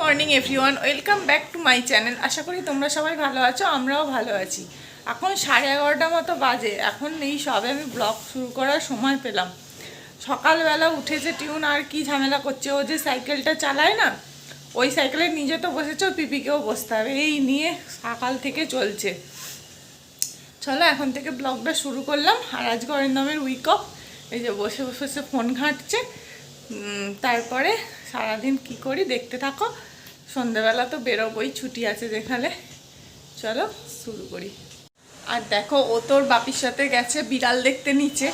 Morning everyone, welcome back to my channel. আশা করি তোমরা সবাই ভালো আছো, আমরাও ভালো আছি। এখন 11:30 মতো বাজে। এখন এই সবে আমি ব্লগ শুরু করার সময় পেলাম। সকালবেলা উঠেছে টিউন, আর কি ঝামেলা করছে। ও যে সাইকেলটা চালায় না, ওই সাইকেলে নিজে তো বসেছে, ওর পিপিকেও বসতে হবে, এই নিয়ে সকাল থেকে চলছে। চলো এখন থেকে ব্লগটা শুরু করলাম। আর আজকে অরিন্দমের উইক অফ, এই যে বসে বসে ফোন ঘাঁটছে। তারপরে সারাদিন কি করি দেখতে থাকো। সন্ধ্যেবেলা তো বেরোবই, ছুটি আছে যেখানে। চলো শুরু করি। আর দেখো, ও তোর বাপির সাথে গেছে বিড়াল দেখতে নিচে।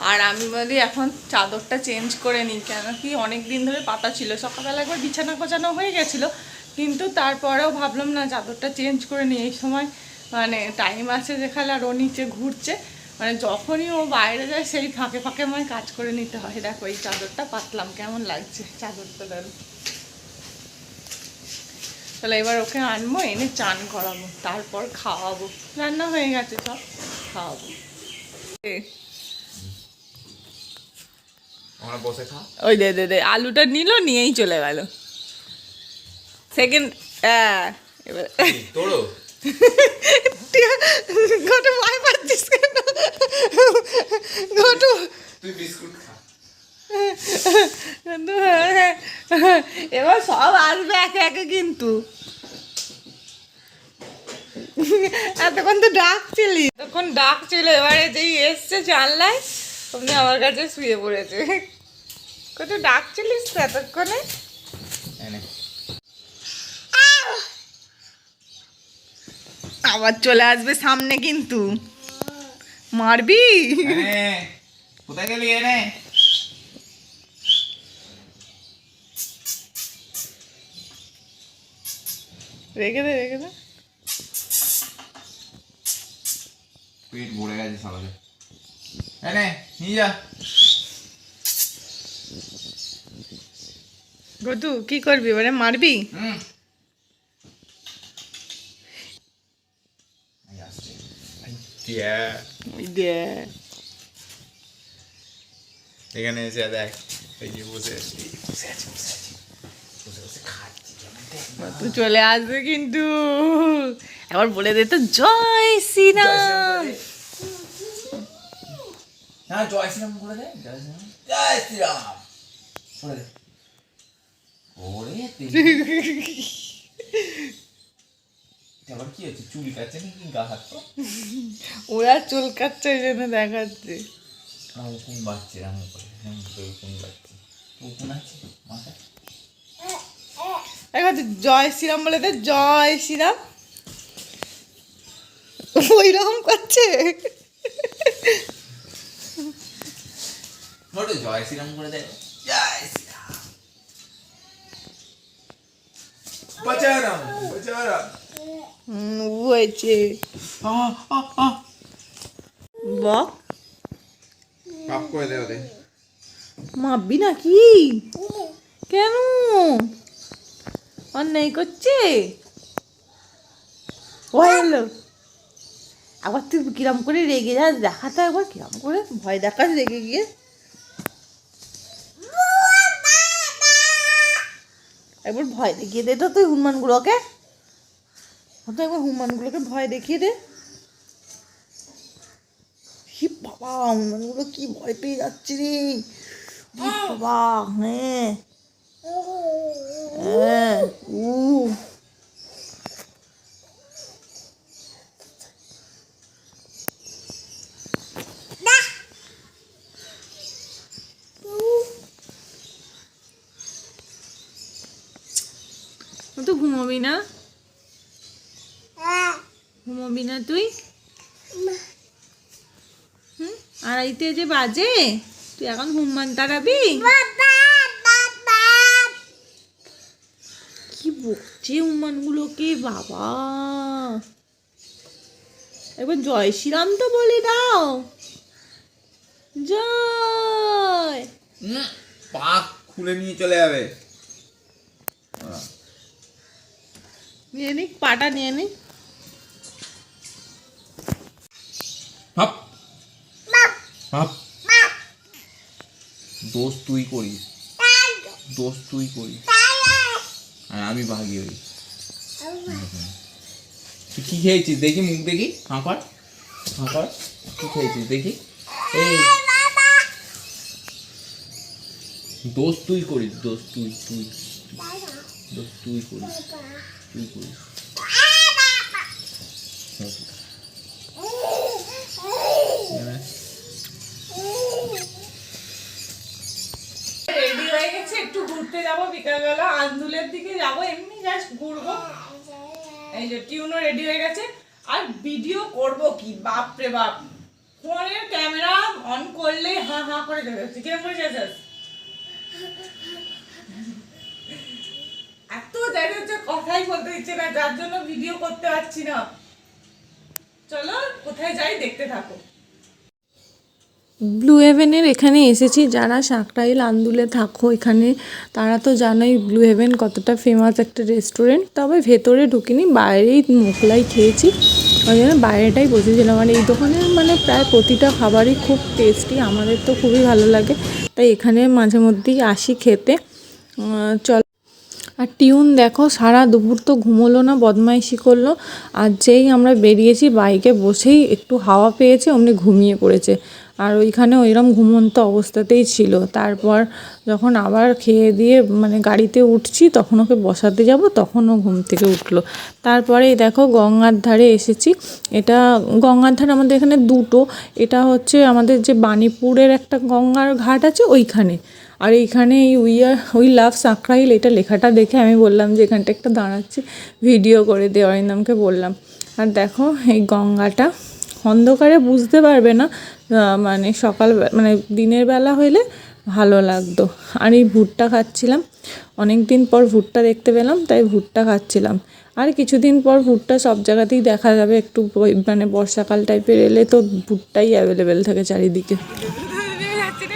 আর আমি বলি এখন চাদরটা চেঞ্জ করে নিই, কেন কি অনেক দিন ধরে পাতা ছিল। সকালবেলা একবার বিছানা গোছানো হয়ে গেছিলো, কিন্তু তারপরেও ভাবলাম না চাদরটা চেঞ্জ করে নিই। এই সময় মানে টাইম আছে যেখানে, আর ও নিচে ঘুরছে, মানে যখনই ও বাইরে যায় সেই ফাঁকে ফাঁকে আমায় কাজ করে নিতে হয়। দেখো এই চাদরটা পাতলাম, কেমন লাগছে চাদরটা। দাঁড়ো, তাহলে এবার ওকে আনবো, এনে চান করাবো, তারপর খাওয়াবো। রান্না হয়ে গেছে, সব খাওয়াবো। ওই দে দে দে, আলুটা নিল, নিয়েই চলে গেল। সেকেন্ড এবার তোড়ো ঘটু, ভয় পাচ্ছিস কেন? ঘটু তুই বিস্কুট খা। এবার সব আসবে একে একে, কিন্তু এতক্ষণ তো ডাকছিলি, তখন ডাকছিল, এবারে যেই এসছে জানলায় আপনি আমার কাছে শুয়ে পড়েছে। কত ডাকছিলিস তো এতক্ষণে। আবার চলে আসবে সামনে, কিন্তু মারবি। কোথায় গেলি? এনে রেখে দে, রেখে দে। পেট ভরে গেছে সকালে। এনে নিয়ে যা। গটু কি করবি এবারে? মারবি? এখানে এসে দেখ, এই যে বসে আছি, তুই চলে আসবে কিন্তু। এবার বলে দে তো, জয় শ্রীরাম। না, জয় শ্রীরাম বলে দে। জয় শ্রীরাম, জয় শ্রীরাম বলে দে। ওরে আবার কি হচ্ছে? চুল কাটছে নাকি গা হাত? ওরা চুল কাটছে, ওই জন্য দেখাচ্ছে। কোন বাচ্চা এরকম করে? কোন বাচ্চা কোন আছে মাথায়? জয় শ্রীরাম বলে দে, জয় শ্রীরাম। ওই রকম করছে। জয় শ্রীরাম করে দে, জয় শ্রীরাম। বাঁচারাম বাঁচারাম হয়েছে। বক পাপ করে দে ওদের। মাপবি নাকি? কেন অন্যায় করছে? হলো আবার তুই কিরম করে রেগে যাস, দেখাতে একবার কিরম করে ভয় দেখাস রেগে গিয়ে। একবার ভয় দেখিয়ে দে তো তুই হনুমানগুলোকে, একবার হনুমানগুলোকে ভয় দেখিয়ে দে। হি বাবা, হনুমানগুলো কি ভয় পেয়ে যাচ্ছে রে বাবা। হ্যাঁ হ্যাঁ, তো ঘুমাবি না? ঘুমাবি না তুই? আড়াইটে যে বাজে, তুই এখন হনুমান তাড়াবি? কি বকছে হনুমানগুলোকে বাবা। একবার জয় শ্রীরাম তো বলে দাও। জয়। পাক খুলে নিয়ে চলে যাবে। নিয়ে নি, পাটা নিয়ে নি। দোষ তুই করিস, দোষ তুই করিস। আর আমি ভাগি হই। তুই কি খেয়েছিস দেখি, মুখ দেখি, হাঁ কর, কি খেয়েছিস দেখি। এই দোষ তুই করিস, দোষ তুই করিস। রেডি হয়ে গেছে, একটু ঘুরতে যাবো বিকালবেলা, আন্দুলের দিকে যাবো, এমনি জাস্ট ঘুরবো। এই যে টিউনও রেডি হয়ে গেছে। আর ভিডিও করব কি, বাপরে বাপ, ফোনের ক্যামেরা অন করলে হাঁ হাঁ করে দেবে। কিরম করে যাচ্ছিস? এত দেখা যাচ্ছে কথাই বলতে ইচ্ছে না, যার জন্য ভিডিও করতে পারছি না। চলো কোথায় যাই দেখতে থাকো। ব্লু হেভেনের এখানে এসেছি, যারা সাঁকরাইল আন্দুলে থাকো এখানে তারা তো জানোই ব্লু হেভেন কতটা ফেমাস একটা রেস্টুরেন্ট। তবে ভেতরে ঢুকিনি, বাইরেই মোগলাই খেয়েছি, ওই জন্য বাইরেটাই বসেছিলাম। আর এই দোকানের মানে প্রায় প্রতিটা খাবারই খুব টেস্টি, আমাদের তো খুবই ভালো লাগে, তাই এখানে মাঝে মধ্যেই আসি খেতে। চল। আর টিউন দেখো সারা দুপুর তো ঘুমোলো না, বদমাইশি করলো, আর যেই আমরা বেরিয়েছি বাইকে বসেই একটু হাওয়া পেয়েছে অমনি ঘুমিয়ে পড়েছে। আর ওইখানে ওইরকম ঘুমন্ত অবস্থাতেই ছিল। তারপর যখন আবার খেয়ে দিয়ে মানে গাড়িতে উঠছি, তখন ওকে বসাতে যাব, তখন ও ঘুম থেকে উঠলো। তারপরে দেখো গঙ্গার ধারে এসেছি। এটা গঙ্গার ধারে আমাদের এখানে দুটো, এটা হচ্ছে আমাদের যে বাণীপুরের একটা গঙ্গার ঘাট আছে ওইখানে, আর এইখানে এই উই লাভ সাঁকরাইল এটা লেখাটা দেখে আমি বললাম যে এখানটা একটা দাঁড়াচ্ছি, ভিডিও করে দে, অরিন্দমকে বললাম। আর দেখো এই গঙ্গাটা অন্ধকারে বুঝতে পারবে না, মানে মানে দিনের বেলা হইলে ভালো লাগতো। আর এই ভুট্টা খাচ্ছিলাম, অনেক দিন পর ভুট্টা দেখতে পেলাম, তাই ভুট্টা খাচ্ছিলাম। আর কিছুদিন পর ভুট্টা সব জায়গাতেই দেখা যাবে, একটু মানে বর্ষাকাল টাইপের এলে তো ভুট্টাই অ্যাভেলেবেল থাকে চারিদিকে।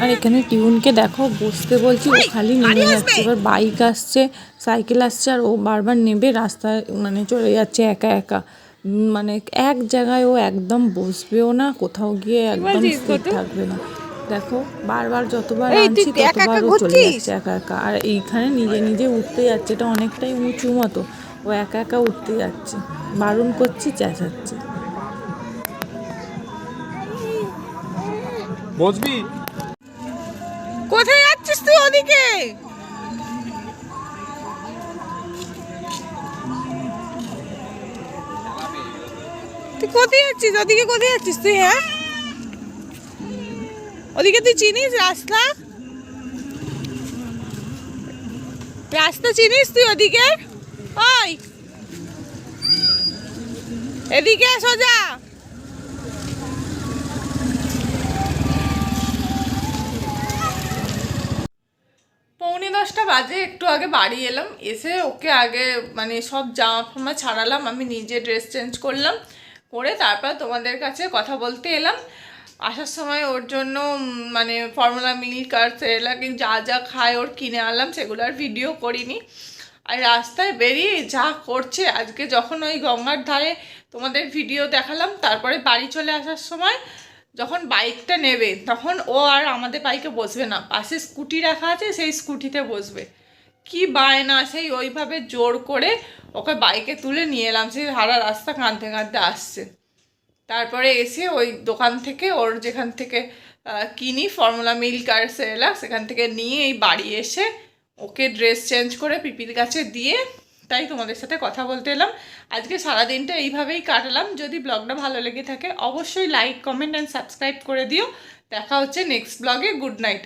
আর এখানে টিউনকে দেখো বসতে বলছি, ও খালি নেমে যাচ্ছে। এবার বাইক আসছে, সাইকেল আসছে, আর ও বারবার নেবে রাস্তায় মানে চলে যাচ্ছে একা একা। মানে এক জায়গায় ও একদম বসবেও না, কোথাও গিয়ে একদম স্থির থাকবে না। দেখো বারবার যতবার আনছি ততবার ও চলে যাচ্ছে একা একা। আর এইখানে নিজে নিজে উঠতে যাচ্ছে, এটা অনেকটাই উঁচু মতো, ও একা একা উঠতে যাচ্ছে, বারণ করছি চেঁচাচ্ছে। বসবি? কোথায় যাচ্ছিস তুই? ওদিকে তুই কোথায় যাচ্ছিস? ওদিকে কোথায় যাচ্ছিস তুই? হ্যাঁ, ওদিকে তুই চিনিস রাস্তা? রাস্তা চিনিস তুই ওদিকে? ওই এদিকে সোজা। পৌনে 10টা বাজে, একটু আগে বাড়ি এলাম, এসে ওকে আগে মানে সব জামা ফামা ছাড়ালাম, আমি নিজে ড্রেস চেঞ্জ করলাম, করে তারপর তোমাদের কাছে কথা বলতে এলাম। আসার সময় ওর জন্য মানে ফর্মুলা মিল্ক আর সেরেলাক যা যা খায় ওর কিনে আনলাম, সেগুলো আর ভিডিও করিনি। আর রাস্তায় বেরিয়ে যা করছে আজকে, যখন ওই গঙ্গার ধারে তোমাদের ভিডিও দেখালাম, তারপরে বাড়ি চলে আসার সময় যখন বাইকটা নেবে, তখন ও আর আমাদের বাইকে বসবে না, পাশে স্কুটি রাখা আছে সেই স্কুটিতে বসবে। কি বায়না, সেই ওইভাবে জোর করে ওকে বাইকে তুলে নিয়ে এলাম, সেই সারা রাস্তা কাঁদতে কাঁদতে আসছে। তারপরে এসে ওই দোকান থেকে ওর যেখান থেকে কিনি ফর্মুলা মিল্ক আর সেরেলাক, সেখান থেকে নিয়ে এই বাড়ি এসে ওকে ড্রেস চেঞ্জ করে পিপির কাছে দিয়ে, তাই তোমাদের সাথে কথা বলতে এলাম। আজকে সারাদিনটা এইভাবেই কাটালাম। যদি ব্লগটা ভালো লেগে থাকে অবশ্যই লাইক, কমেন্ট অ্যান্ড সাবস্ক্রাইব করে দিও। দেখা হচ্ছে নেক্সট ব্লগে। Good night.